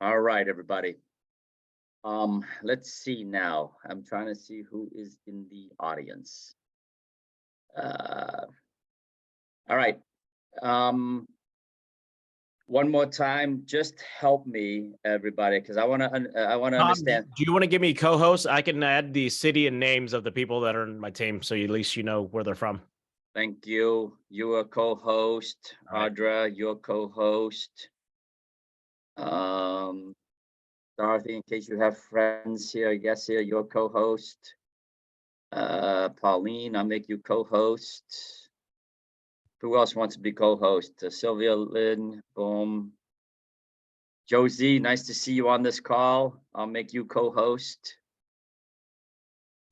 All right, everybody. Let's see now. I'm trying to see who is in the audience. All right. Um, one more time, just help me, everybody, because I want to understand. Do you want to give me co-hosts? I can add the city and names of the people that are in my team, so at least you know where they're from. Thank you. You are co-host. All right. Audra, you're co-host. Dorothy, in case you have friends here, I guess here, you're co-host. Pauline, I'll make you co-host. Who else wants to be co-host? Sylvia Lynn, boom. Josie, nice to see you on this call. I'll make you co-host.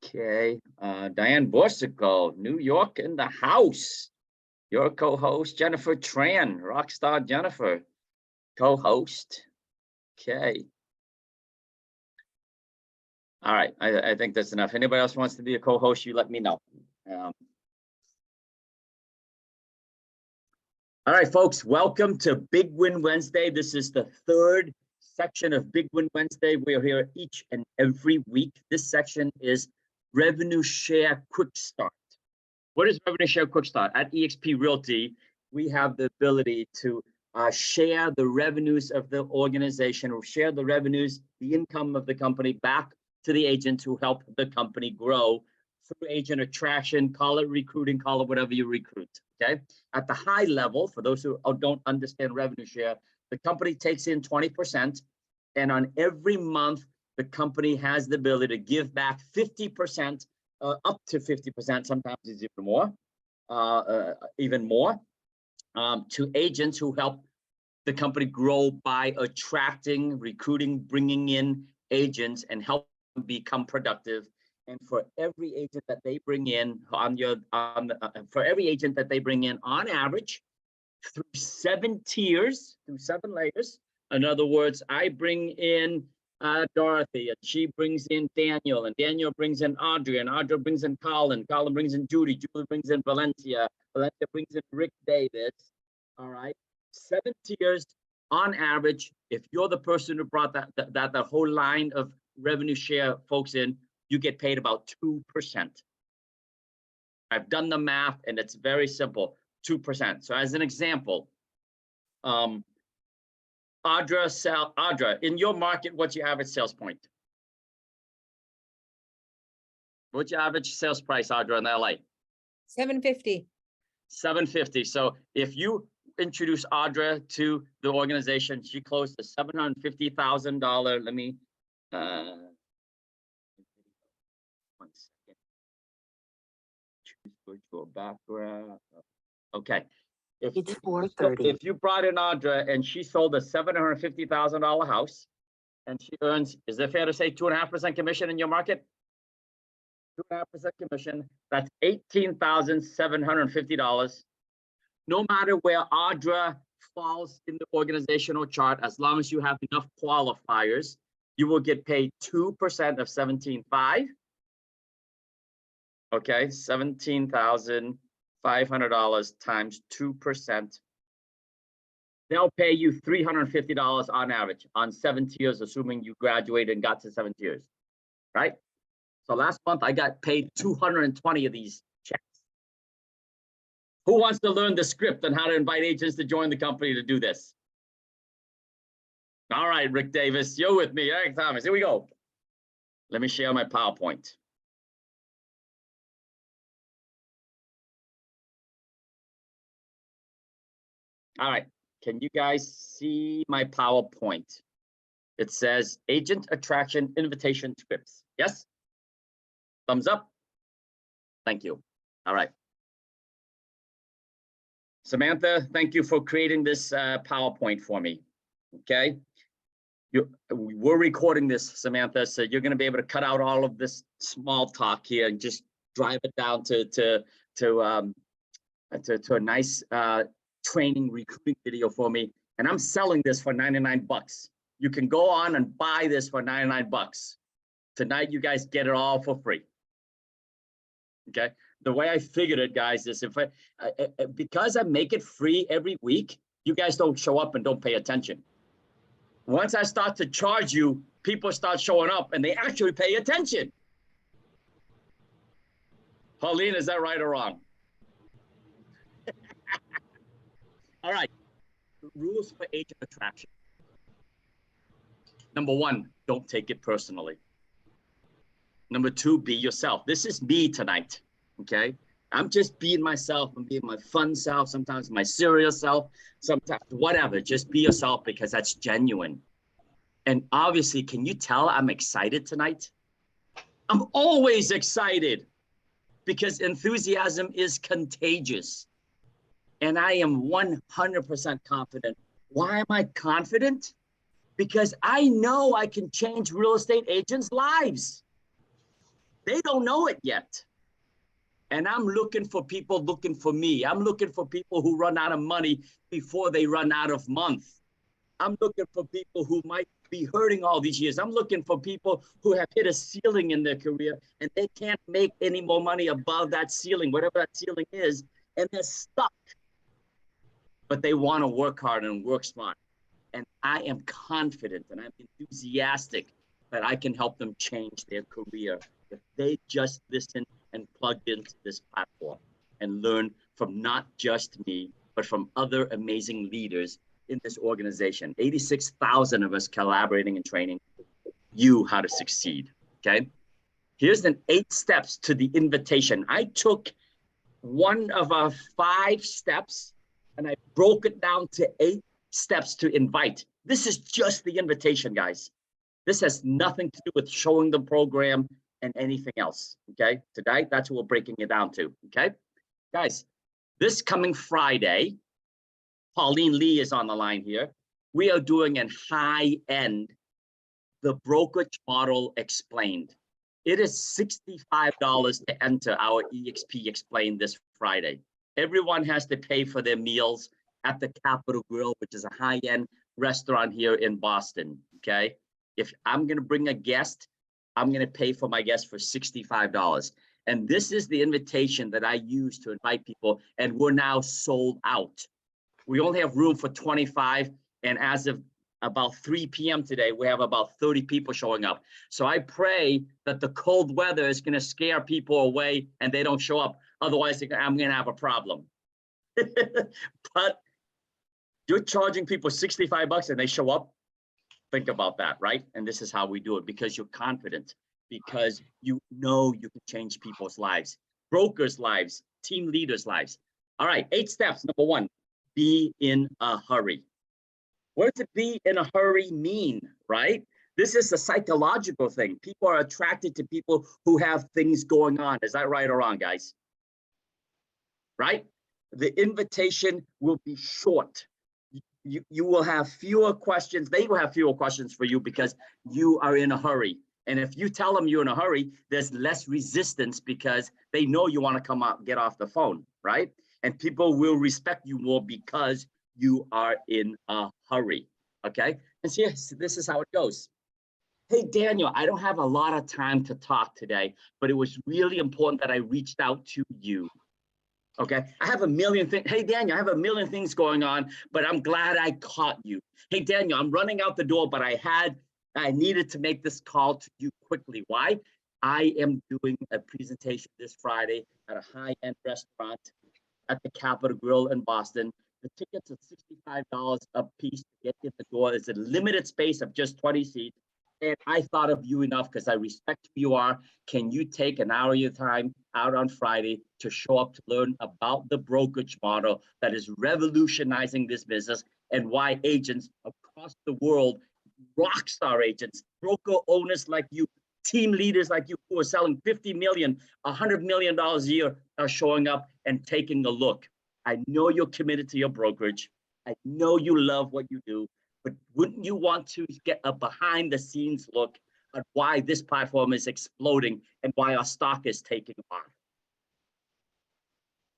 Okay, Diane Borsico, New York in the house. Your co-host, Jennifer Tran, Rockstar Jennifer, co-host. Okay. All right, I think that's enough. Anybody else wants to be a co-host, you let me know. All right, folks, welcome to Big Win Wednesday. This is the third section of Big Win Wednesday. We are here each and every week. This section is Revenue Share Quick Start. What is Revenue Share Quick Start? At eXp Realty, we have the ability to share the revenues of the organization, or share the revenues, the income of the company back to the agents who help the company grow through agent attraction, call it recruiting, call it whatever you recruit, okay? At the high level, for those who don't understand revenue share, the company takes in 20%, and on every month, the company has the ability to give back 50%, up to 50%, sometimes it's even more, to agents who help the company grow by attracting, recruiting, bringing in agents and help them become productive. And for every agent that they bring in on average, through 7 tiers, through 7 layers. In other words, I bring in Dorothy, and she brings in Daniel, and Daniel brings in Audrey, and Audrey brings in Colin brings in Judy, Julie brings in Valencia brings in Rick Davis. All right, 7 tiers on average. If you're the person who brought that whole line of revenue share folks in, you get paid about 2%. I've done the math and it's very simple, 2%. So as an example, Audra, in your market, what's your average sales point? What's your average sales price, Audra, in LA? $750. $750. So if you introduce Audra to the organization, she closed a $750,000. Let me 1 second. Choose virtual background. Okay. It's 4:30. If you brought in Audra and she sold a $750,000 house, and she earns, is it fair to say 2.5% commission in your market? 2.5% commission. That's $18,750. No matter where Audra falls in the organizational chart, as long as you have enough qualifiers, you will get paid 2% of 17.5. Okay, $17,500 times 2%. They'll pay you $350 on average on 7 tiers, assuming you graduated and got to 7 tiers, right? So last month I got paid 220 of these checks. Who wants to learn the script on how to invite agents to join the company to do this? All right, Rick Davis, you're with me. Eric Thomas, here we go. Let me share my PowerPoint. All right, can you guys see my PowerPoint? It says agent attraction invitation scripts. Yes? Thumbs up. Thank you. All right. Samantha, thank you for creating this PowerPoint for me. Okay. We're recording this, Samantha, so you're going to be able to cut out all of this small talk here and just drive it down to a nice training recruiting video for me. And I'm selling this for 99 bucks. You can go on and buy this for 99 bucks. Tonight, you guys get it all for free. Okay. The way I figured it, guys, is if because I make it free every week, you guys don't show up and don't pay attention. Once I start to charge you, people start showing up and they actually pay attention. Pauline, is that right or wrong? All right. Rules for agent attraction. Number one, don't take it personally. Number two, be yourself. This is me tonight, okay? I'm just being myself. I'm being my fun self, sometimes my serious self, sometimes whatever. Just be yourself because that's genuine. And obviously, can you tell I'm excited tonight? I'm always excited because enthusiasm is contagious. And I am 100% confident. Why am I confident? Because I know I can change real estate agents' lives. They don't know it yet. And I'm looking for people looking for me. I'm looking for people who run out of money before they run out of month. I'm looking for people who might be hurting all these years. I'm looking for people who have hit a ceiling in their career and they can't make any more money above that ceiling, whatever that ceiling is, and they're stuck. But they want to work hard and work smart. And I am confident and I'm enthusiastic that I can help them change their career if they just listen and plug into this platform and learn from not just me, but from other amazing leaders in this organization. 86,000 of us collaborating and training you how to succeed, okay? Here's the 8 steps to the invitation. I took one of our 5 steps and I broke it down to 8 steps to invite. This is just the invitation, guys. This has nothing to do with showing the program and anything else, okay? Today, that's what we're breaking it down to, okay? Guys, this coming Friday, Pauline Lee is on the line here. We are doing a high-end, the brokerage model explained. It is $65 to enter our EXP Explained this Friday. Everyone has to pay for their meals at the Capitol Grill, which is a high-end restaurant here in Boston, okay? If I'm gonna bring a guest, I'm gonna pay for my guest for $65. And this is the invitation that I use to invite people, and we're now sold out. We only have room for 25, and as of about 3 p.m. today, we have about 30 people showing up. So I pray that the cold weather is gonna scare people away and they don't show up. Otherwise, I'm gonna have a problem. But you're charging people $65 and they show up. Think about that, right? And this is how we do it, because you're confident, because you know you can change people's lives, brokers' lives, team leaders' lives. All right, 8 steps. Number 1, be in a hurry. What does be in a hurry mean, right? This is a psychological thing. People are attracted to people who have things going on. Is that right or wrong, guys? Right? The invitation will be short. You will have fewer questions. They will have fewer questions for you because you are in a hurry. And if you tell them you're in a hurry, there's less resistance because they know you want to come out, get off the phone, right? And people will respect you more because you are in a hurry, okay? And so yes, this is how it goes. Hey, Daniel, I don't have a lot of time to talk today, but it was really important that I reached out to you. Okay, I have a million things. Hey, Daniel, I have a million things going on, but I'm glad I caught you. Hey, Daniel, I'm running out the door, but I needed to make this call to you quickly. Why? I am doing a presentation this Friday at a high-end restaurant at the Capitol Grill in Boston. The tickets are $65 a piece to get in the door. It's a limited space of just 20 seats. And I thought of you enough because I respect who you are. Can you take an hour of your time out on Friday to show up to learn about the brokerage model that is revolutionizing this business and why agents across the world, rock star agents, broker owners like you, team leaders like you who are selling $50 million, $100 million a year are showing up and taking a look. I know you're committed to your brokerage. I know you love what you do. But wouldn't you want to get a behind the scenes look at why this platform is exploding and why our stock is taking off?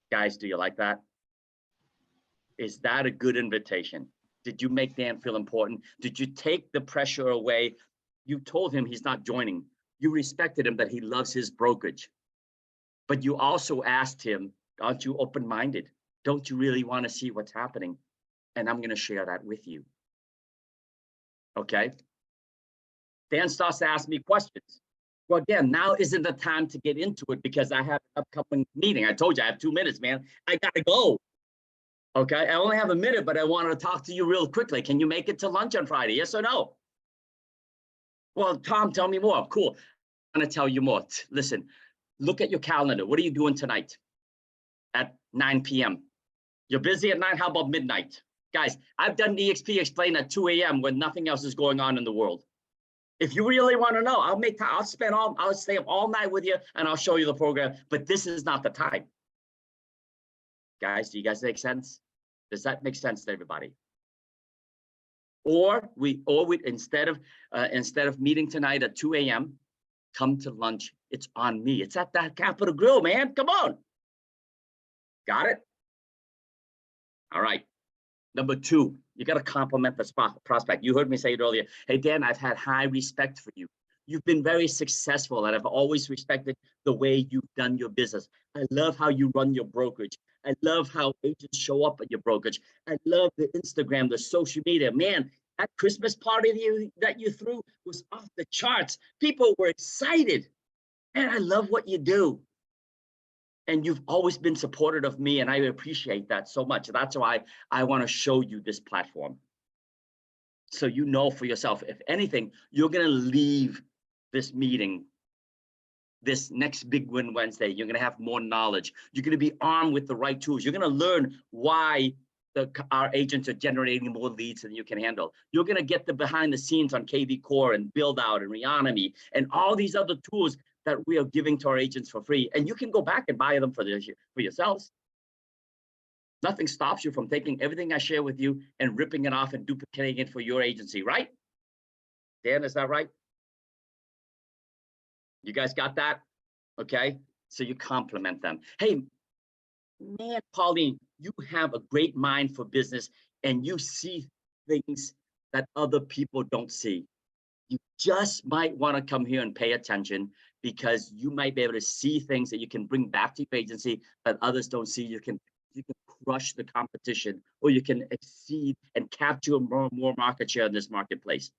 Guys, do you like that? Is that a good invitation? Did you make Dan feel important? Did you take the pressure away? You told him he's not joining. You respected him that he loves his brokerage. But you also asked him, aren't you open-minded? Don't you really want to see what's happening? And I'm going to share that with you. Okay. Dan starts to ask me questions. Well, again, now isn't the time to get into it because I have an upcoming meeting. I told you I have 2 minutes, man. I gotta go. Okay, I only have a minute, but I wanted to talk to you real quickly. Can you make it to lunch on Friday? Yes or no? Well, Tom, tell me more. Cool. I'm gonna tell you more. Listen, look at your calendar. What are you doing tonight at 9 p.m.? You're busy at 9. How about midnight? Guys, I've done EXP Explain at 2 a.m. when nothing else is going on in the world. If you really want to know, I'll make time. I'll stay up all night with you and I'll show you the program, but this is not the time. Guys, do you guys make sense? Does that make sense to everybody? Or we instead of meeting tonight at 2 a.m., come to lunch. It's on me. It's at that Capitol Grill, man. Come on. Got it? All right. Number 2, you got to compliment the prospect. You heard me say it earlier. Hey, Dan, I've had high respect for you. You've been very successful, and I've always respected the way you've done your business. I love how you run your brokerage. I love how agents show up at your brokerage. I love the Instagram, the social media. Man, that Christmas party that you threw was off the charts. People were excited. And I love what you do. And you've always been supportive of me, and I appreciate that so much. That's why I want to show you this platform. So you know for yourself, if anything, you're going to leave this meeting, this next Big Win Wednesday, you're going to have more knowledge. You're going to be armed with the right tools. You're going to learn why our agents are generating more leads than you can handle. You're going to get the behind the scenes on KV Core and Build Out and Reonomy and all these other tools that we are giving to our agents for free. And you can go back and buy them for yourselves. Nothing stops you from taking everything I share with you and ripping it off and duplicating it for your agency, right? Dan, is that right? You guys got that? Okay, so you compliment them. Hey, man, Pauline, you have a great mind for business and you see things that other people don't see. You just might want to come here and pay attention because you might be able to see things that you can bring back to your agency that others don't see. You can crush the competition, or you can exceed and capture more market share in this marketplace.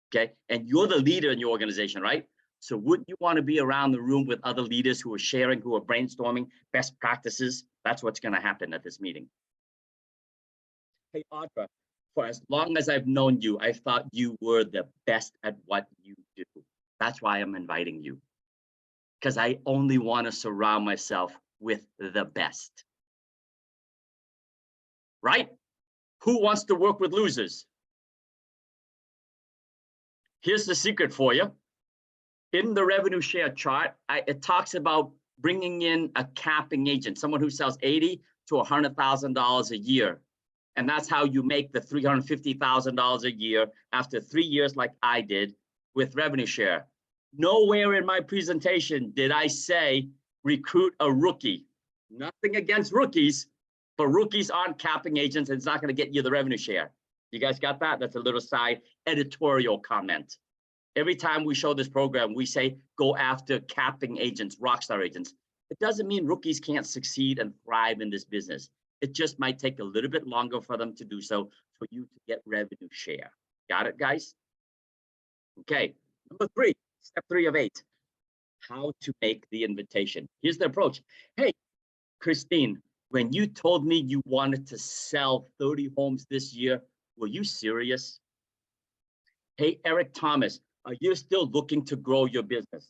Okay, and you're the leader in your organization, right? So wouldn't you want to be around the room with other leaders who are sharing, who are brainstorming best practices? That's what's going to happen at this meeting. Hey, Audra, for as long as I've known you, I thought you were the best at what you do. That's why I'm inviting you, because I only want to surround myself with the best. Right? Who wants to work with losers? Here's the secret for you. In the revenue share chart, it talks about bringing in a capping agent, someone who sells $80,000 to $100,000 a year. And that's how you make the $350,000 a year after 3 years, like I did with revenue share. Nowhere in my presentation did I say recruit a rookie. Nothing against rookies, but rookies aren't capping agents, and it's not going to get you the revenue share. You guys got that? That's a little side editorial comment. Every time we show this program, we say go after capping agents, rockstar agents. It doesn't mean rookies can't succeed and thrive in this business. It just might take a little bit longer for them to do so, for you to get revenue share. Got it, guys? Okay, number 3, step 3 of 8, how to make the invitation. Here's the approach. Hey, Christine, when you told me you wanted to sell 30 homes this year, were you serious? Hey, Eric Thomas, are you still looking to grow your business?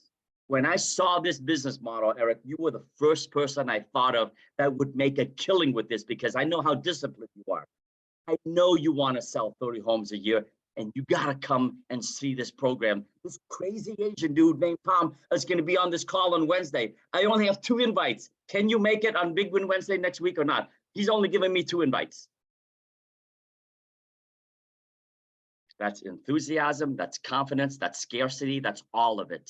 When I saw this business model, Eric, you were the first person I thought of that would make a killing with this, because I know how disciplined you are. I know you want to sell 30 homes a year, and you got to come and see this program. This crazy Asian dude named Tom is going to be on this call on Wednesday. I only have 2 invites. Can you make it on Big Win Wednesday next week or not? He's only giving me 2 invites. That's enthusiasm, that's confidence, that's scarcity, that's all of it.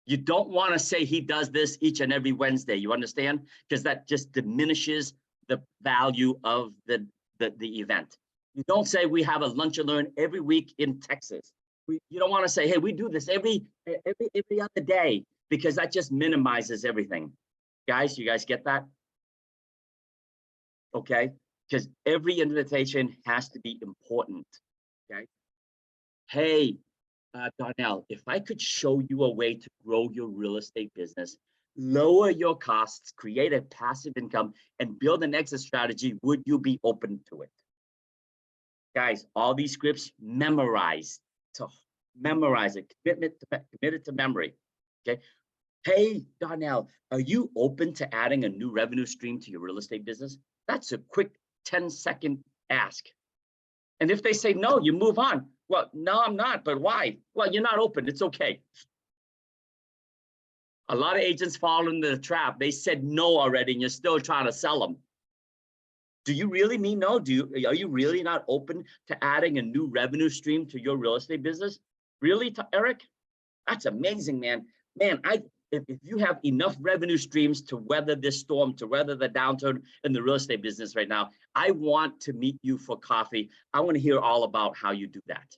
You don't want to say he does this each and every Wednesday, you understand? Because that just diminishes the value of the event. You don't say we have a lunch and learn every week in Texas. You don't want to say, hey, we do this every other day, because that just minimizes everything. Guys, you guys get that? Okay, because every invitation has to be important. Okay, Hey, Darnell, if I could show you a way to grow your real estate business, lower your costs, create a passive income, and build an exit strategy, would you be open to it? Guys, all these scripts memorize it, committed to memory. Okay. Hey, Darnell, are you open to adding a new revenue stream to your real estate business? That's a quick 10-second ask. And if they say no, you move on. Well, no, I'm not, but why? Well, you're not open. It's okay. A lot of agents fall into the trap. They said no already, and you're still trying to sell them. Do you really mean no? Are you really not open to adding a new revenue stream to your real estate business? Really, Eric? That's amazing, man. Man, if you have enough revenue streams to weather this storm, to weather the downturn in the real estate business right now, I want to meet you for coffee. I want to hear all about how you do that.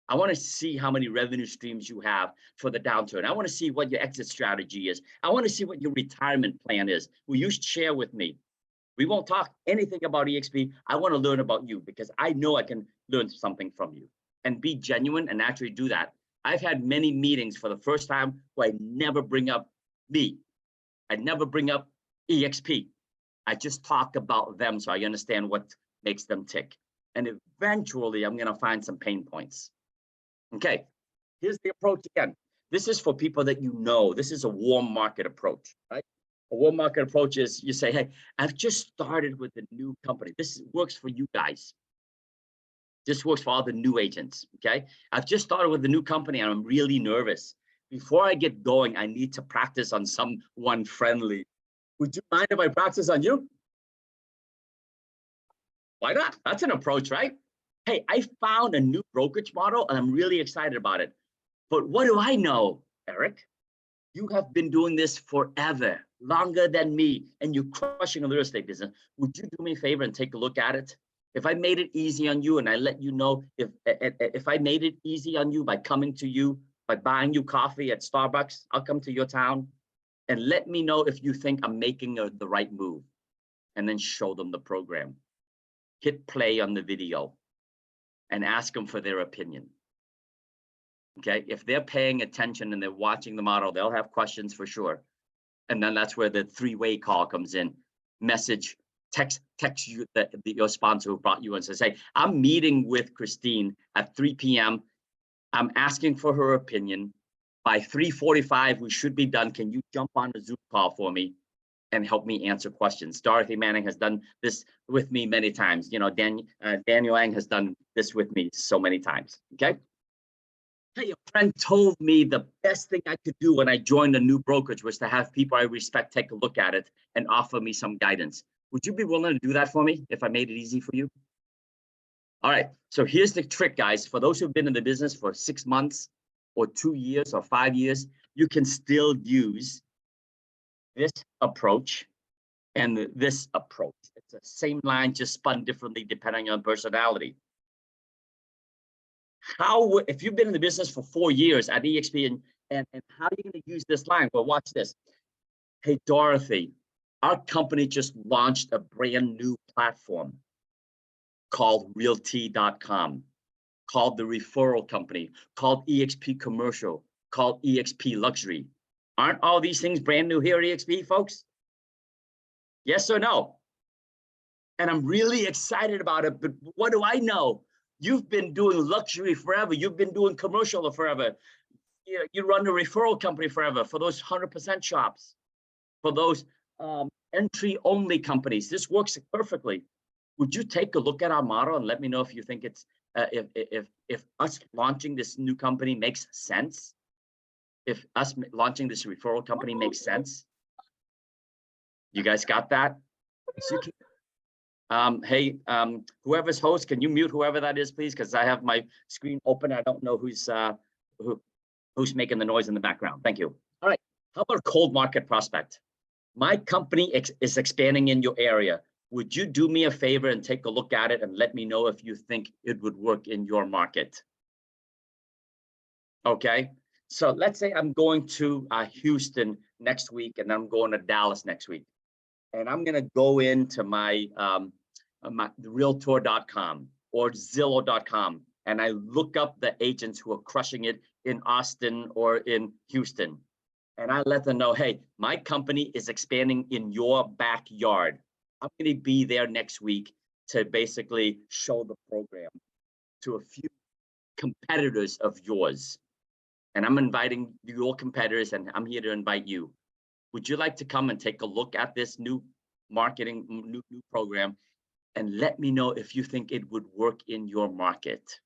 I want to see how many revenue streams you have for the downturn. I want to see what your exit strategy is. I want to see what your retirement plan is. Will you share with me? We won't talk anything about EXP. I want to learn about you because I know I can learn something from you and be genuine and actually do that. I've had many meetings for the first time where I never bring up me. I never bring up EXP. I just talk about them so I understand what makes them tick. And eventually I'm going to find some pain points. Okay, here's the approach again. This is for people that you know. This is a warm market approach, right? A warm market approach is you say, hey, I've just started with a new company. This works for you guys. This works for all the new agents, okay? I've just started with a new company and I'm really nervous. Before I get going, I need to practice on someone friendly. Would you mind if I practice on you? Why not? That's an approach, right? Hey, I found a new brokerage model and I'm really excited about it. But what do I know, Eric? You have been doing this forever, longer than me, and you're crushing a real estate business. Would you do me a favor and take a look at it? If I made it easy on you and I let you know, if I made it easy on you by coming to you, by buying you coffee at Starbucks, I'll come to your town and let me know if you think I'm making the right move, and then show them the program. Hit play on the video and ask them for their opinion. Okay, if they're paying attention and they're watching the model, they'll have questions for sure. And then that's where the three-way call comes in. Message, text you your sponsor who brought you in, says, hey, I'm meeting with Christine at 3 p.m. I'm asking for her opinion. By 3:45, we should be done. Can you jump on a Zoom call for me and help me answer questions? Dorothy Manning has done this with me many times. You know, Daniel Ang has done this with me so many times, okay? Hey, a friend told me the best thing I could do when I joined a new brokerage was to have people I respect take a look at it and offer me some guidance. Would you be willing to do that for me if I made it easy for you? All right, so here's the trick, guys. For those who've been in the business for 6 months or 2 years or 5 years, you can still use this approach and this approach. It's the same line, just spun differently depending on personality. If you've been in the business for 4 years at EXP and how are you going to use this line? Well, watch this. Hey, Dorothy, our company just launched a brand new platform called realty.com, called the referral company, called EXP Commercial, called EXP Luxury. Aren't all these things brand new here at EXP, folks? Yes or no? And I'm really excited about it, but what do I know? You've been doing luxury forever. You've been doing commercial forever. You run a referral company forever for those 100% shops, for those entry-only companies. This works perfectly. Would you take a look at our model and let me know if you think it's if us launching this new company makes sense? If us launching this referral company makes sense? You guys got that? So hey, whoever's host, can you mute whoever that is, please? Because I have my screen open. I don't know who's making the noise in the background. Thank you. All right. How about a cold market prospect? My company is expanding in your area. Would you do me a favor and take a look at it and let me know if you think it would work in your market? Okay. So let's say I'm going to Houston next week and I'm going to Dallas next week. And I'm going to go into my realtor.com or Zillow.com and I look up the agents who are crushing it in Austin or in Houston. And I let them know, hey, my company is expanding in your backyard. I'm going to be there next week to basically show the program to a few competitors of yours. And I'm inviting your competitors, and I'm here to invite you. Would you like to come and take a look at this new marketing, new program, and let me know if you think it would work in your market?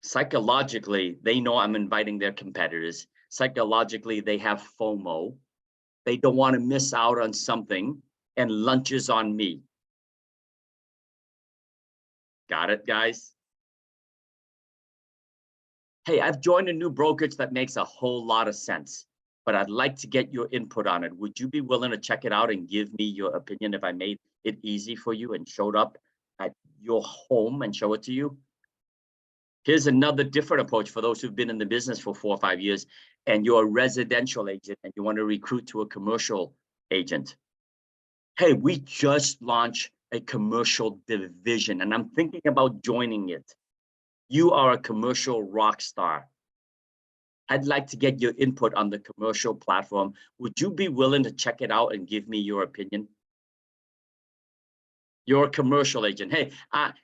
Psychologically, they know I'm inviting their competitors. Psychologically, they have FOMO. They don't want to miss out on something, and lunches on me. Got it, guys? Hey, I've joined a new brokerage that makes a whole lot of sense, but I'd like to get your input on it. Would you be willing to check it out and give me your opinion if I made it easy for you and showed up at your home and show it to you? Here's another different approach for those who've been in the business for 4 or 5 years and you're a residential agent and you want to recruit to a commercial agent. Hey, we just launched a commercial division and I'm thinking about joining it. You are a commercial rock star. I'd like to get your input on the commercial platform. Would you be willing to check it out and give me your opinion? You're a commercial agent. Hey,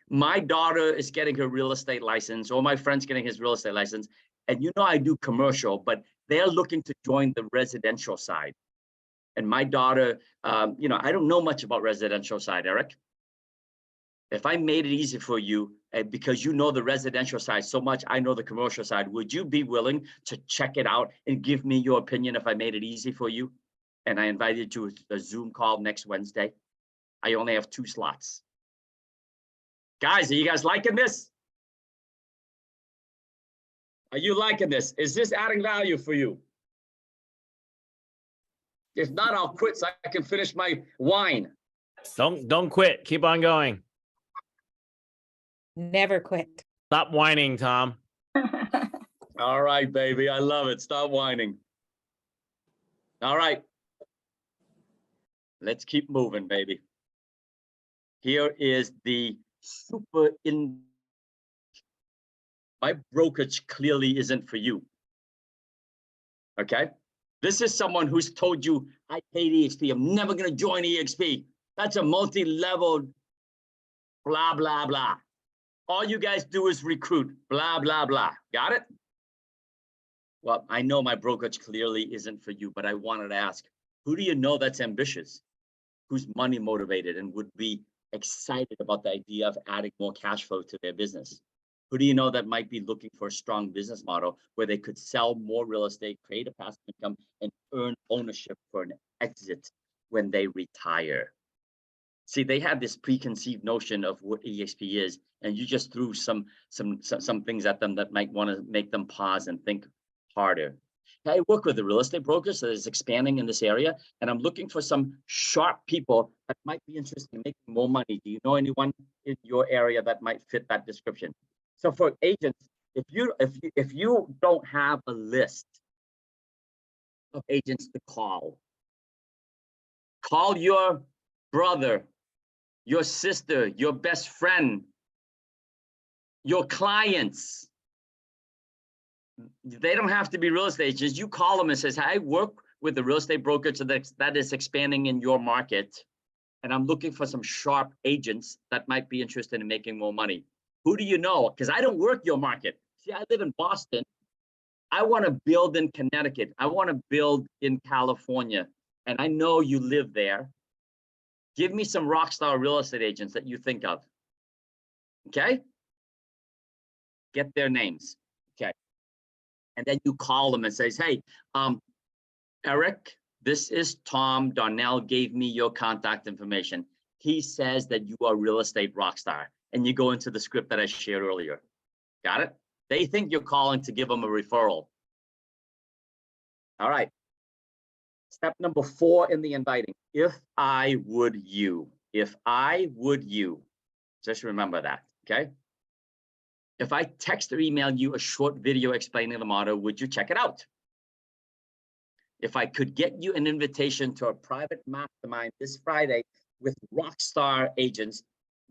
my daughter is getting her real estate license, or my friend's getting his real estate license. And you know I do commercial, but they're looking to join the residential side. And my daughter, I don't know much about residential side, Eric. If I made it easy for you, because you know the residential side so much, I know the commercial side, would you be willing to check it out and give me your opinion if I made it easy for you? And I invited you to a Zoom call next Wednesday. I only have 2 slots. Guys, are you guys liking this? Are you liking this? Is this adding value for you? If not, I'll quit so I can finish my wine. Don't quit. Keep on going. Never quit. Stop whining, Tom. All right, baby. I love it. Stop whining. All right. Let's keep moving, baby. Here is the super in. My brokerage clearly isn't for you. Okay. This is someone who's told you, I hate EXP. I'm never going to join EXP. That's a multi-level blah, blah, blah. All you guys do is recruit, blah, blah, blah. Got it? Well, I know my brokerage clearly isn't for you, but I wanted to ask, who do you know that's ambitious, who's money motivated and would be excited about the idea of adding more cash flow to their business? Who do you know that might be looking for a strong business model where they could sell more real estate, create a passive income, and earn ownership for an exit when they retire? See, they have this preconceived notion of what EXP is, and you just threw some things at them that might want to make them pause and think harder. I work with a real estate broker that is expanding in this area, and I'm looking for some sharp people that might be interested in making more money. Do you know anyone in your area that might fit that description? So for agents, if you don't have a list of agents to call your brother, your sister, your best friend, your clients. They don't have to be real estate agents. You call them and says, I work with the real estate brokerage that is expanding in your market, and I'm looking for some sharp agents that might be interested in making more money. Who do you know? Because I don't work your market. See, I live in Boston. I want to build in Connecticut. I want to build in California. And I know you live there. Give me some rock star real estate agents that you think of. Okay? Get their names. Okay. And then you call them and says, hey, Eric, this is Tom. Darnell gave me your contact information. He says that you are a real estate rock star. And you go into the script that I shared earlier. Got it? They think you're calling to give them a referral. All right. Step number 4 in the inviting. If I would you. If I would you. Just remember that, okay? If I text or email you a short video explaining the model, would you check it out? If I could get you an invitation to a private mastermind this Friday with rockstar agents,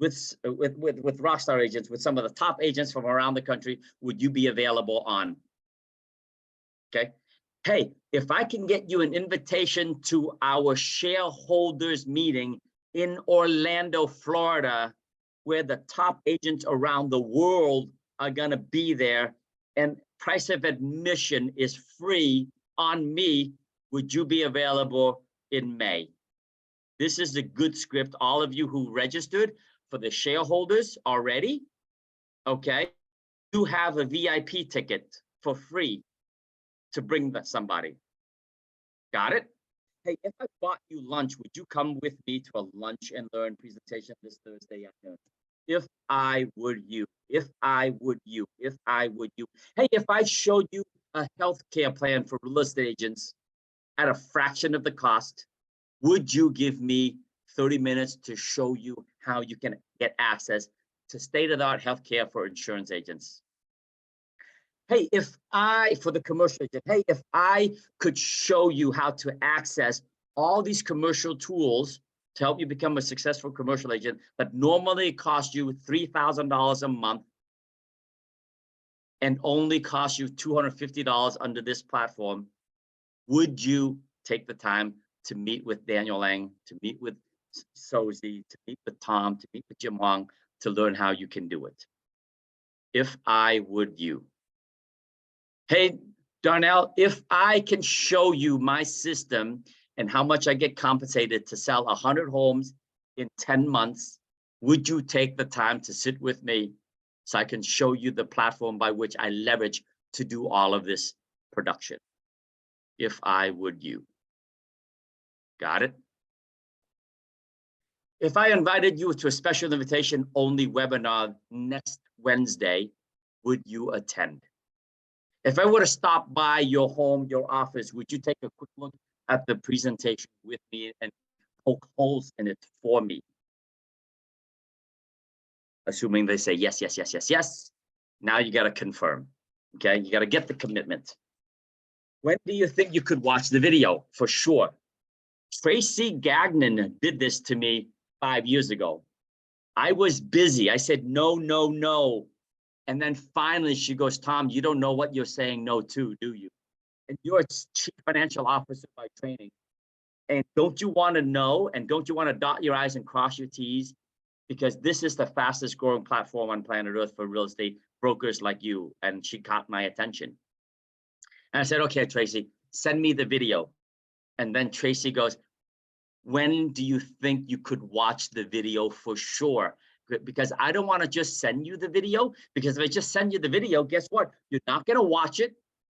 with Rockstar agents, with some of the top agents from around the country, would you be available on? Okay. Hey, if I can get you an invitation to our shareholders meeting in Orlando, Florida, where the top agents around the world are going to be there, and price of admission is free on me, would you be available in May? This is a good script. All of you who registered for the shareholders already, okay, you have a VIP ticket for free to bring somebody. Got it? Hey, if I bought you lunch, would you come with me to a lunch and learn presentation this Thursday afternoon? If I would you, if I would you, if I would you. Hey, if I showed you a healthcare plan for real estate agents at a fraction of the cost, would you give me 30 minutes to show you how you can get access to state-of-the-art healthcare for insurance agents? Hey, for the commercial agent, hey, if I could show you how to access all these commercial tools to help you become a successful commercial agent that normally cost you $3,000 a month and only cost you $250 under this platform, would you take the time to meet with Daniel Lang, to meet with Sozi, to meet with Tom, to meet with Jim Hong, to learn how you can do it? If I would you. Hey, Darnell, if I can show you my system and how much I get compensated to sell 100 homes in 10 months, would you take the time to sit with me so I can show you the platform by which I leverage to do all of this production? If I would you. Got it? If I invited you to a special invitation only webinar next Wednesday, would you attend? If I were to stop by your home, your office, would you take a quick look at the presentation with me and poke holes in it for me? Assuming they say yes, yes, yes, yes, yes. Now you got to confirm. Okay, you got to get the commitment. When do you think you could watch the video? For sure. Tracy Gagnon did this to me 5 years ago. I was busy. I said, no, no, no. And then finally she goes, Tom, you don't know what you're saying no to, do you? And you're a chief financial officer by training. And don't you want to know, and don't you want to dot your I's and cross your T's? Because this is the fastest growing platform on planet Earth for real estate brokers like you. And she caught my attention. And I said, okay, Tracy, send me the video. And then Tracy goes, when do you think you could watch the video for sure? Because I don't want to just send you the video, because if I just send you the video, guess what? You're not going to watch it.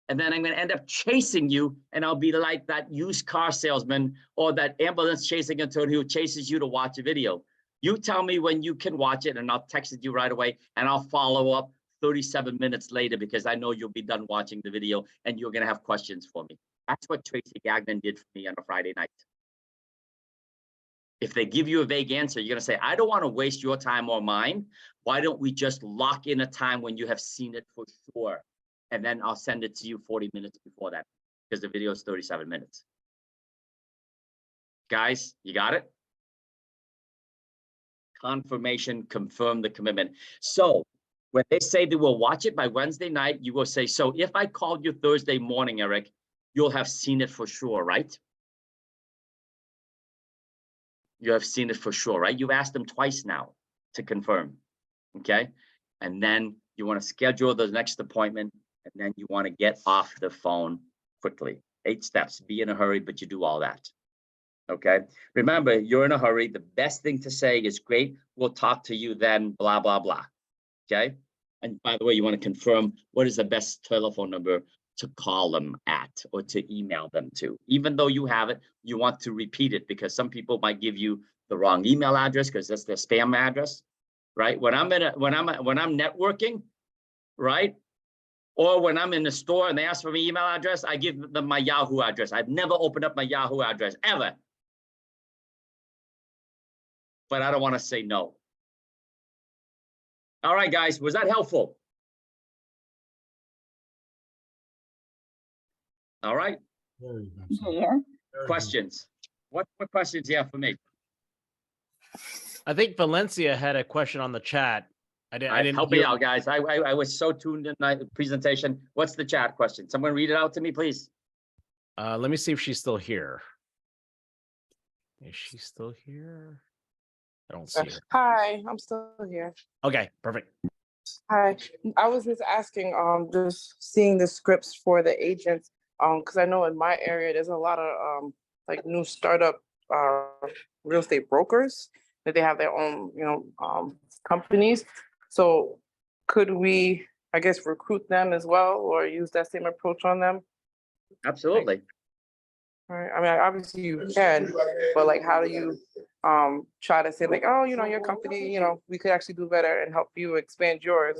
And then I'm going to end up chasing you, and I'll be like that used car salesman or that ambulance chasing attorney who chases you to watch a video. You tell me when you can watch it, and I'll text it you right away, and I'll follow up 37 minutes later, because I know you'll be done watching the video and you're going to have questions for me. That's what Tracy Gagnon did for me on a Friday night. If they give you a vague answer, you're going to say, I don't want to waste your time or mine. Why don't we just lock in a time when you have seen it for sure? And then I'll send it to you 40 minutes before that, because the video is 37 minutes. Guys, you got it? Confirmation, confirm the commitment. So when they say they will watch it by Wednesday night, you will say, so if I called you Thursday morning, Eric, you'll have seen it for sure, right? You have seen it for sure, right? You've asked them twice now to confirm, okay? And then you want to schedule the next appointment, and then you want to get off the phone quickly. 8 steps, be in a hurry, but you do all that, okay? Remember, you're in a hurry. The best thing to say is, great, we'll talk to you then, blah, blah, blah, okay? And by the way, you want to confirm what is the best telephone number to call them at or to email them to. Even though you have it, you want to repeat it, because some people might give you the wrong email address because that's their spam address, right? When I'm networking, right? Or when I'm in the store and they ask for my email address, I give them my Yahoo address. I've never opened up my Yahoo address ever. But I don't want to say no. All right, guys, was that helpful? All right. Yeah. Questions? What questions do you have for me? I think Valencia had a question on the chat. I didn't Help me hear- out, guys. I was so tuned in my presentation. What's the chat question? Someone read it out to me, please. Let me see if she's still here. Is she still here? I don't see her. Hi, I'm still here. Okay, perfect. Hi, I was just asking, just seeing the scripts for the agents, because I know in my area, there's a lot of, like new startup, real estate brokers that they have their own, companies. So could we, I guess, recruit them as well or use that same approach on them? Absolutely. Right, I mean, obviously you can, but like, how do you, try to say like, oh, your company, we could actually do better and help you expand yours?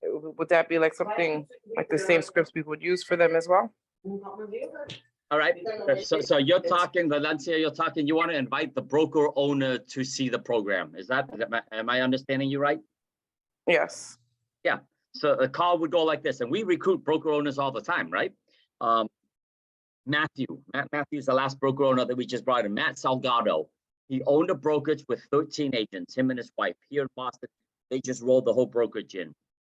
Would that be like something, like the same scripts we would use for them as well? All right. So you're talking, Valencia, you want to invite the broker owner to see the program. Am I understanding you right? Yes. So a call would go like this, and we recruit broker owners all the time, right? Matt Matthew's the last broker owner that we just brought in, Matt Salgado. He owned a brokerage with 13 agents, him and his wife here in Boston. They just rolled the whole brokerage in.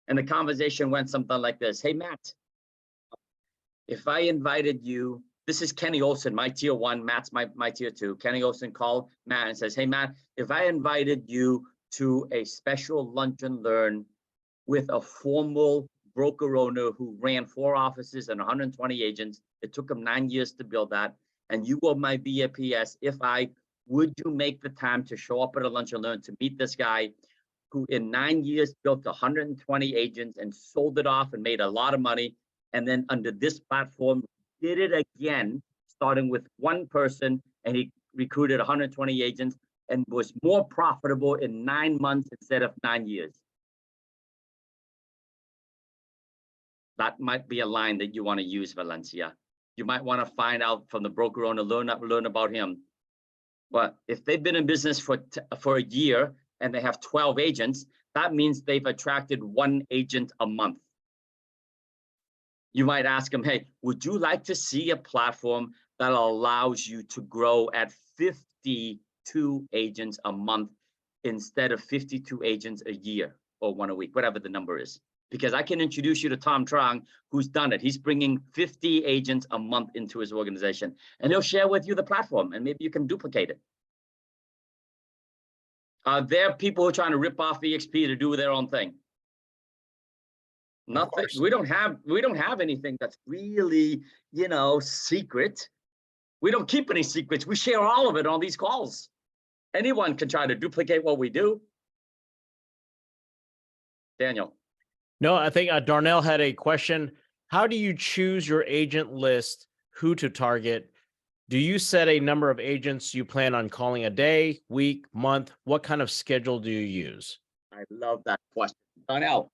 And the conversation went something like this. Hey, Matt, if I invited you, this is Kenny Olson, my tier one, Matt's my tier two. Kenny Olson called Matt and says, hey, Matt, if I invited you to a special lunch and learn with a formal broker owner who ran 4 offices and 120 agents, it took him 9 years to build that, and you were my VIPS, would you make the time to show up at a lunch and learn to meet this guy who in 9 years built 120 agents and sold it off and made a lot of money, and then under this platform did it again, starting with one person, and he recruited 120 agents and was more profitable in 9 months instead of 9 years. That might be a line that you want to use, Valencia. You might want to find out from the broker owner, learn about him. But if they've been in business for a year and they have 12 agents, that means they've attracted 1 agent a month. You might ask them, hey, would you like to see a platform that allows you to grow at 52 agents a month instead of 52 agents a year or 1 a week, whatever the number is? Because I can introduce you to Tom Truong, who's done it. He's bringing 50 agents a month into his organization, and he'll share with you the platform, and maybe you can duplicate it. There are people who are trying to rip off EXP to do their own thing. Nothing. We don't have anything that's really, secret. We don't keep any secrets. We share all of it on these calls. Anyone can try to duplicate what we do. Daniel. No, I think Darnell had a question. How do you choose your agent list, who to target? Do you set a number of agents you plan on calling a day, week, month? What kind of schedule do you use? I love that question. Darnell,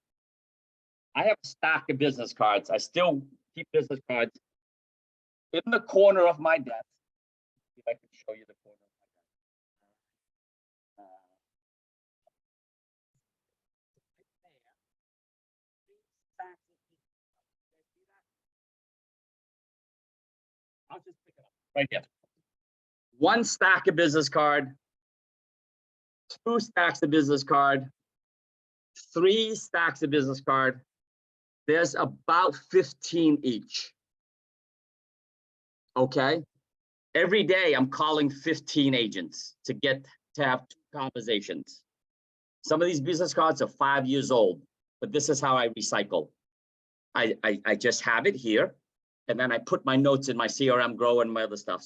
I have a stack of business cards. I still keep business cards in the corner of my desk. If I can show you the corner of my desk. I'll just pick it up right here. 1 stack of business card, 2 stacks of business card, 3 stacks of business card. There's about 15 each. Okay. Every day I'm calling 15 agents to have 2 conversations. Some of these business cards are 5 years old, but this is how I recycle. I just have it here, and then I put my notes in my CRM Grow and my other stuff.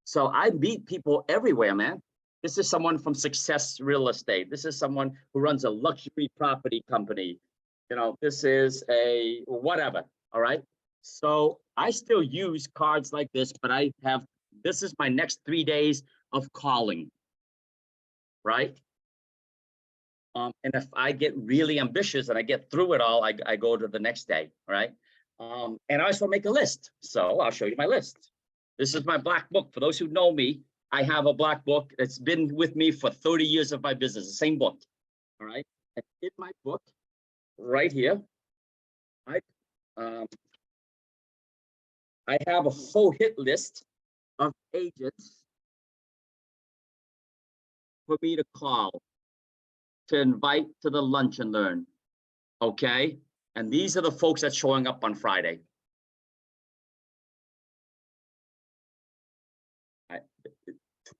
So I meet people everywhere, man. This is someone from Success Real Estate. This is someone who runs a luxury property company. This is a whatever. All right. So I still use cards like this, but this is my next 3 days of calling. Right. And if I get really ambitious and I get through it all, I go to the next day. Right. And I also make a list. So I'll show you my list. This is my black book. For those who know me, I have a black book that's been with me for 30 years of my business, the same book. All right. And in my book, right here, I have a whole hit list of agents for me to call to invite to the lunch and learn. Okay? And these are the folks that's showing up on Friday.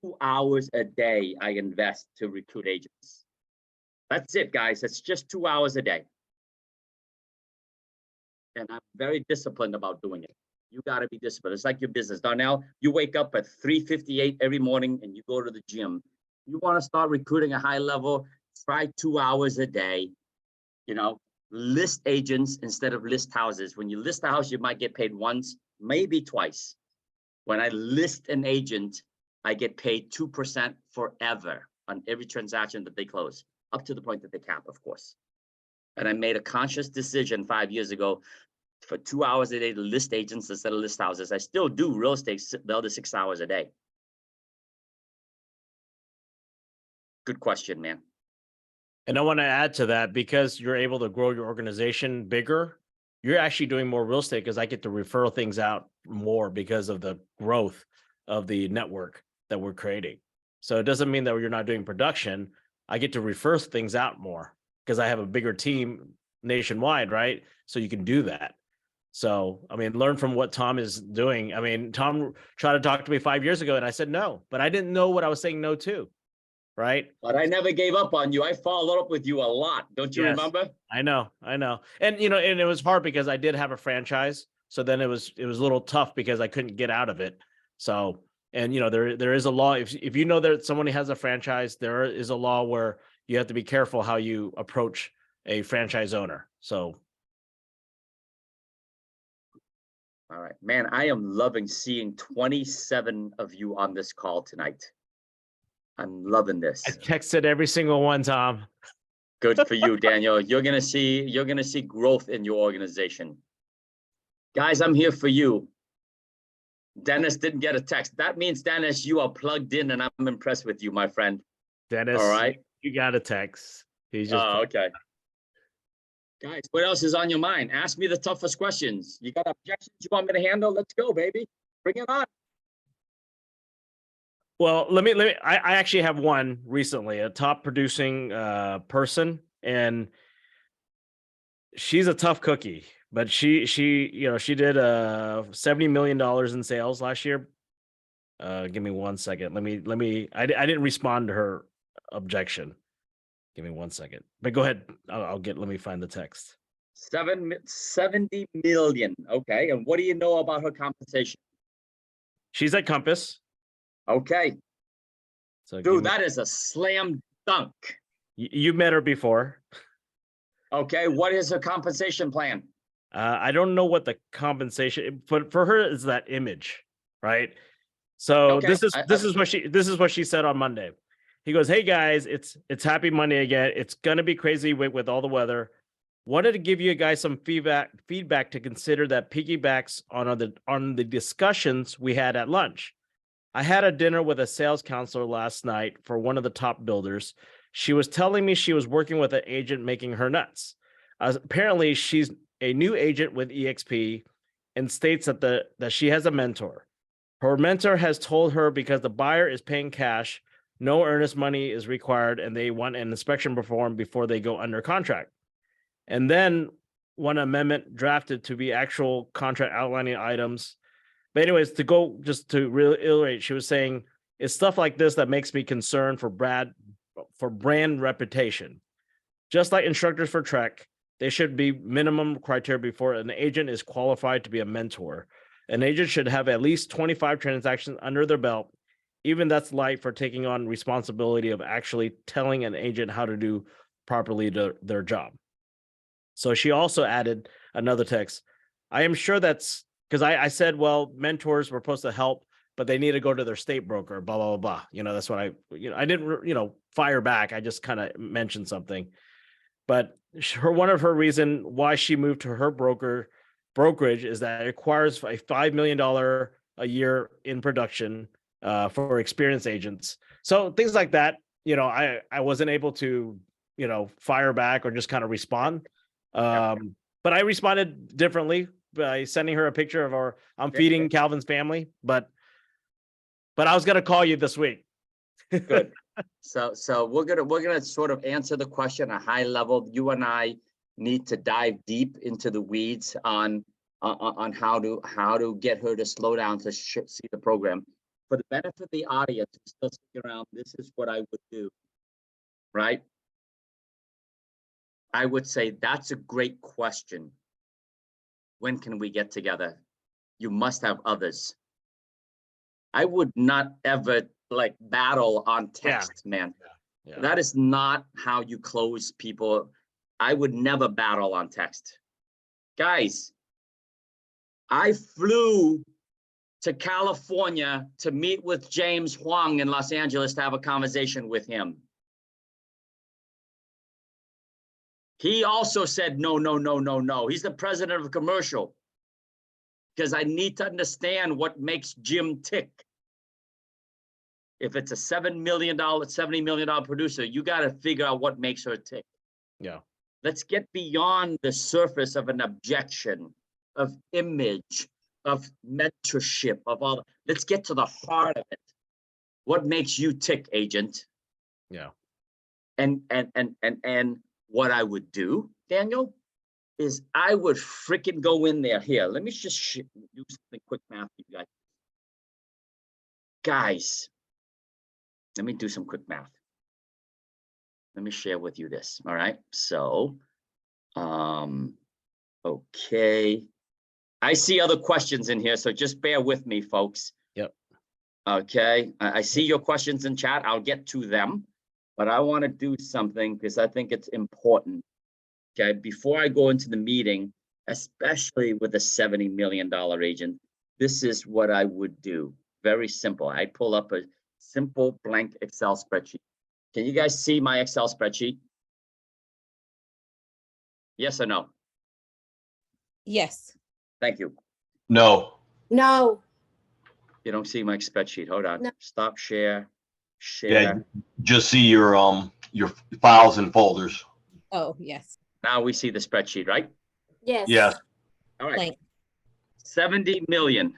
2 hours a day I invest to recruit agents. That's it, guys. It's just 2 hours a day. And I'm very disciplined about doing it. You got to be disciplined. It's like your business. Darnell, you wake up at 3:58 every morning and you go to the gym. You want to start recruiting a high level, try 2 hours a day. You know, list agents instead of list houses. When you list a house, you might get paid once, maybe twice. When I list an agent, I get paid 2% forever on every transaction that they close, up to the point that they cap, of course. And I made a conscious decision 5 years ago for 2 hours a day to list agents instead of list houses. I still do real estate the other 6 hours a day. Good question, man. And I want to add to that, because you're able to grow your organization bigger, you're actually doing more real estate because I get to refer things out more because of the growth of the network that we're creating. So it doesn't mean that you're not doing production. I get to refer things out more because I have a bigger team nationwide, right? So you can do that. So, I mean, learn from what Tom is doing. I mean, Tom tried to talk to me 5 years ago and I said no, but I didn't know what I was saying no to, right? But I never gave up on you. I followed up with you a lot. Don't you Yes. remember? I know. And, you know, and it was hard because I did have a franchise. So then it was a little tough because I couldn't get out of it. So, and, you know, there is a law. If you know that someone has a franchise, there is a law where you have to be careful how you approach a franchise owner. So. All right, man, I am loving seeing 27 of you on this call tonight. I'm loving this. I texted every single one, Tom. Good for you, Daniel. You're gonna see growth in your organization. Guys, I'm here for you. Dennis didn't get a text. That means, Dennis, you are plugged in and I'm impressed with you, my friend. Dennis, all right, you got a text. He's just okay. Guys, what else is on your mind? Ask me the toughest questions. You got objections you want me to handle? Let's go, baby. Bring it on. Well, I actually have one recently, a top producing person, and she's a tough cookie, but she you know, she did $70 million in sales last year. Give me 1 second. I didn't respond to her objection. Give me 1 second. But go ahead. Let me find the text. 70 million. Okay. And what do you know about her compensation? She's at Compass. Okay. So dude, that is a slam dunk. You met her before. Okay. What is her compensation plan? I don't know what the compensation, but for her is that image, right? So okay. this is what she said on Monday. He goes, "Hey guys, it's Happy Monday again. It's gonna be crazy with all the weather. Wanted to give you guys some feedback to consider that piggybacks on the discussions we had at lunch. I had a dinner with a sales counselor last night for one of the top builders. She was telling me she was working with an agent making her nuts. Apparently, she's a new agent with EXP and states that she has a mentor. Her mentor has told her because the buyer is paying cash, no earnest money is required, and they want an inspection performed before they go under contract. And then one amendment drafted to be actual contract outlining items. But anyways, to really iterate, she was saying, it's stuff like this that makes me concerned for brand reputation. Just like instructors for Trek, they should be minimum criteria before an agent is qualified to be a mentor. An agent should have at least 25 transactions under their belt. Even that's light for taking on responsibility of actually telling an agent how to do properly their job. So she also added another text. I am sure that's because I said, well, mentors were supposed to help, but they need to go to their state broker, blah, blah, blah, blah. You know, that's what I didn't, fire back. I just kind of mentioned something. But one of her reason why she moved to her brokerage is that it requires a $5 million a year in production for experienced agents. So things like that, I wasn't able to, fire back or just kind of respond. But I responded differently by sending her a picture of I'm feeding Calvin's family, but I was going to call you this week. Good. So we're gonna sort of answer the question at a high level. You and I need to dive deep into the weeds on how to get her to slow down to see the program. For the benefit of the audience who's still sticking around, this is what I would do, right? I would say that's a great question. When can we get together? You must have others. I would not ever like battle on text, man. Yeah. That is not how you close people. I would never battle on text. Guys, I flew to California to meet with James Huang in Los Angeles to have a conversation with him. He also said, no, no, no, no, no. He's the president of a commercial. Because I need to understand what makes Jim tick. If it's a $70 million producer, you got to figure out what makes her tick. Yeah. Let's get beyond the surface of an objection, of image, of mentorship, of all. Let's get to the heart of it. What makes you tick, agent? Yeah. And what I would do, Daniel, is I would freaking go in there. Here, let me just do something quick math for you guys. Guys, let me do some quick math. Let me share with you this. All right. So, okay. I see other questions in here, so just bear with me, folks. Yep. Okay. I see your questions in chat. I'll get to them, but I want to do something because I think it's important. Okay. Before I go into the meeting, especially with a $70 million agent, this is what I would do. Very simple. I pull up a simple blank Excel spreadsheet. Can you guys see my Excel spreadsheet? Yes or no? Yes. Thank you. No. No. You don't see my spreadsheet. Hold on. No. Stop share. Yeah, just see your files and folders. Oh, yes. Now we see the spreadsheet, right? Yes. Yes. All right. Blank. 70 million.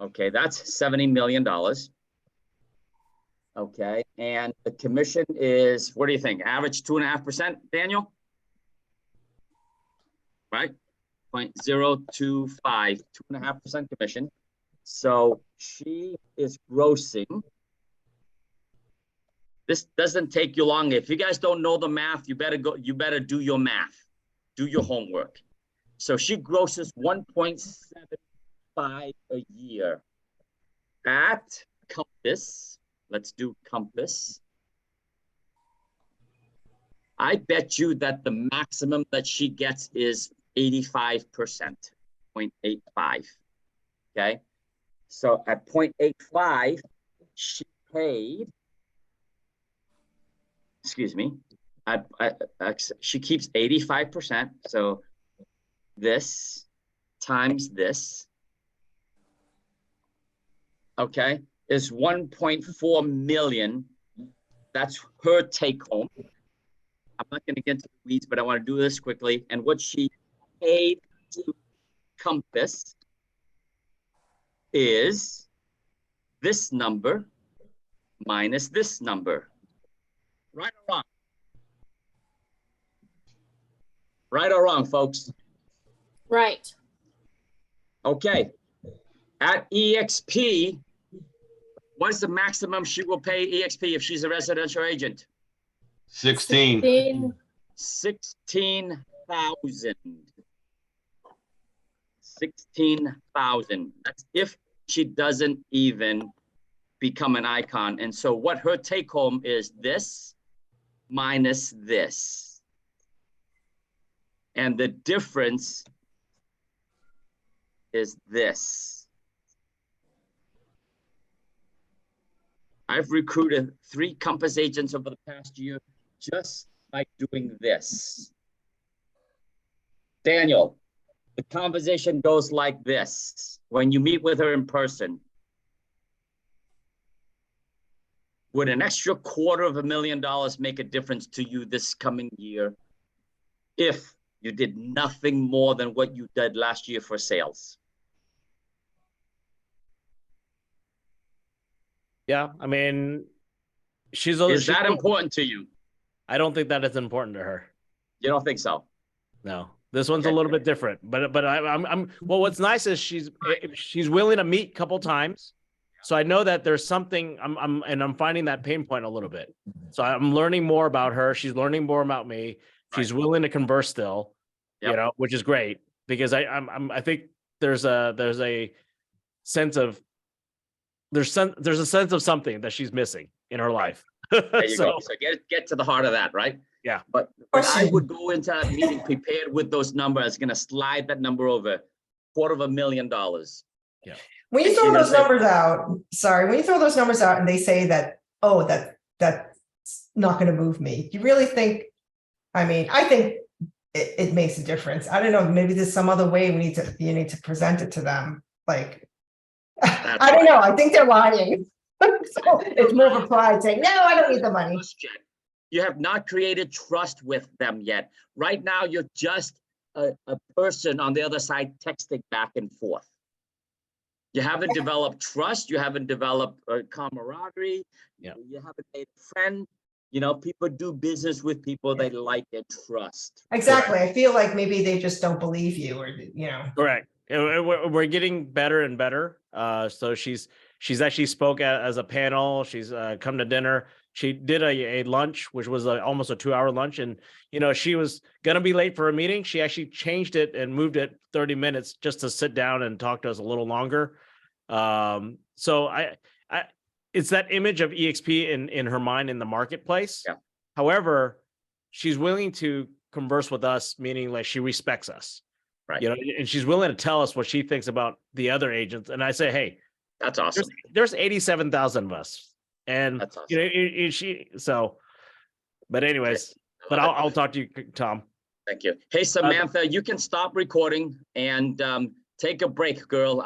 Okay, that's $70 million. Okay, and the commission is, what do you think? Average 2.5%, Daniel? Right? 0.025, 2.5% commission. So she is grossing. This doesn't take you long. If you guys don't know the math, you better do your math. Do your homework. So she grosses 1.75 a year at Compass. Let's do Compass. I bet you that the maximum that she gets is 85%, 0.85. Okay. So at 0.85, she paid, excuse me, she keeps 85%. So this times this, okay, is 1.4 million. That's her take home. I'm not going to get into the weeds, but I want to do this quickly. And what she paid to Compass is this number minus this number. Right or wrong? Right or wrong, folks? Right. Okay. At EXP, what's the maximum she will pay EXP if she's a residential agent? 16. 16,000. 16,000. That's if she doesn't even become an icon. And so what her take home is this minus this. And the difference is this. I've recruited 3 Compass agents over the past year just by doing this. Daniel, the conversation goes like this. When you meet with her in person, would an extra $250,000 make a difference to you this coming year if you did nothing more than what you did last year for sales? Yeah, I mean, she's Is that important to you? I don't think that is important to her. You don't think so? No, this one's a Okay. little bit different. But I'm well. What's nice is she's willing to meet a couple times, so I know that there's something. I'm finding that pain point a little bit. So I'm learning more about her. She's learning more about me. She's willing to converse still, you Yep. know, which is great because I think there's a sense of there's a sense of something that she's missing in her life. There you go. So get to the heart of that, right? Yeah. But I would go into that meeting prepared with those numbers, going to slide that number over $250,000. When you And throw you're gonna those say- numbers out, sorry, when you throw those numbers out and they say that, oh, that's not gonna move me, you really think, I mean, I think it makes a difference. I don't know, maybe there's some other way you need to present it to them, like, I don't know, I think they're lying. So it's more of a pride saying, no, I don't need the money. Trust yet. You have not created trust with them yet. Right now, you're just a person on the other side texting back and forth. You haven't developed trust. You haven't developed camaraderie. Yeah. You haven't made a friend. You know, people do business with people they like and trust. Exactly, I feel like maybe they just don't believe you, or, you know. Correct. We're getting better and better. So she's actually spoke as a panel. She's come to dinner. She did a lunch, which was almost a 2-hour lunch. And, you know, she was going to be late for a meeting. She actually changed it and moved it 30 minutes just to sit down and talk to us a little longer. So I it's that image of EXP in her mind in the marketplace. Yeah. However, she's willing to converse with us, meaning like she respects us. Right. You know, and she's willing to tell us what she thinks about the other agents. And I say, hey, That's awesome. there's 87,000 of us. And That's awesome. you know, but anyways, I but love it. I'll talk to you, Tom. Thank you. Hey, Samantha, you can stop recording and take a break, girl.